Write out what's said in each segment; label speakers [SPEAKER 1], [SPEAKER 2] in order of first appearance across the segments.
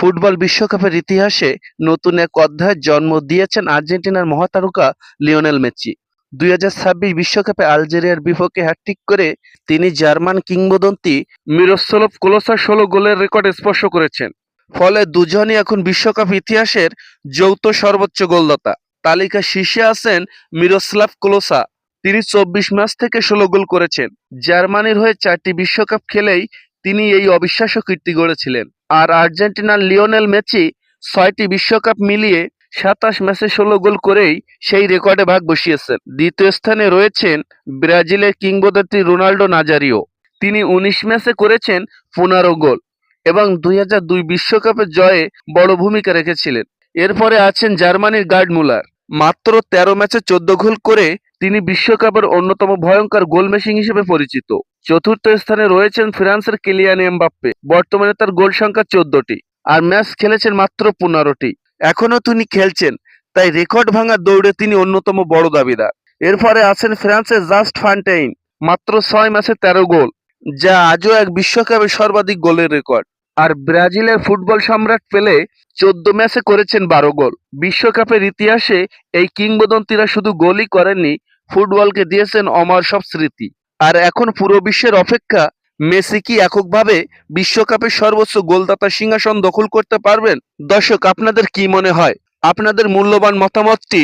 [SPEAKER 1] Football বিশ্বকাপের ইতিহাসে নতুন এক অধ্যায়ের জন্ম দিয়েছেন আর্জেন্টিনার মহাতারকা লিওনেল মেসি। ২০২৬ বিশ্বকাপে আলজেরিয়ার বিপক্ষে হ্যাটট্রিক করে তিনি জার্মান কিংবদন্তি মিরোস্লাভ ক্লোসার ১৬ গোলের রেকর্ড স্পর্শ করেছেন। ফলে দুজনই এখন বিশ্বকাপ ইতিহাসের যৌথ সর্বোচ্চ গোলদাতা। তালিকার শীর্ষে আছেন মিরোস্লাভ ক্লোসা। তিনি ২৪ ম্যাচ থেকে ১৬ গোল করেছেন। জার্মানির হয়ে ৪টি বিশ্বকাপ খেলেই তিনি এই অবিশ্বাস্য কীর্তি গড়েছিলেন। আর আর্জেন্টিনার লিওনেল মেসি ৬টি বিশ্বকাপ মিলিয়ে ২৭ ম্যাচে ১৬ গোল করেই সেই রেকর্ডে ভাগ বসিয়েছেন। দ্বিতীয় স্থানে রয়েছেন ব্রাজিলের কিংবদন্তি রোনাল্ডো নাজারিও। তিনি ১৯ ম্যাচে করেছেন ১৫ গোল এবং ২০০২ বিশ্বকাপের জয়ে বড় ভূমিকা রেখেছিলেন। এরপরে আছেন জার্মানির গার্ড মুলার। মাত্র ১৩ ম্যাচে ১৪ গোল করে তিনি বিশ্বকাপের অন্যতম ভয়ঙ্কর গোল মেশিন হিসেবে পরিচিত। চতুর্থ স্থানে রয়েছেন ফ্রান্সের কিলিয়ান এমবাপ্পে। বর্তমানে তার গোল সংখ্যা ১৪টি আর ম্যাচ খেলেছেন মাত্র ১৫টি। এখনও তিনি খেলছেন, তাই রেকর্ড ভাঙার দৌড়ে তিনি অন্যতম বড় দাবিদার। এরপরে আছেন ফ্রান্সের জাস্ট ফন্টেইন। মাত্র ৬ ম্যাচে ১৩ গোল, যা আজও এক বিশ্বকাপে সর্বাধিক গোলের রেকর্ড। আর ব্রাজিলের ফুটবল সম্রাট পেলে ১৪ ম্যাচে করেছেন ১২ গোল। বিশ্বকাপের ইতিহাসে এই কিংবদন্তিরা শুধু গোলই করেননি, ফুটবলকে দিয়েছেন অমর সব স্মৃতি। আর এখন পুরো বিশ্বের অপেক্ষা, মেসি কি এককভাবে বিশ্বকাপের সর্বোচ্চ গোলদাতার সিংহাসন দখল করতে পারবেন? দর্শক, আপনাদের কি মনে হয়? আপনাদের মূল্যবান মতামতটি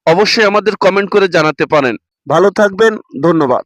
[SPEAKER 1] অবশ্যই আমাদের কমেন্ট করে জানাতে পারেন। ভালো থাকবেন, ধন্যবাদ।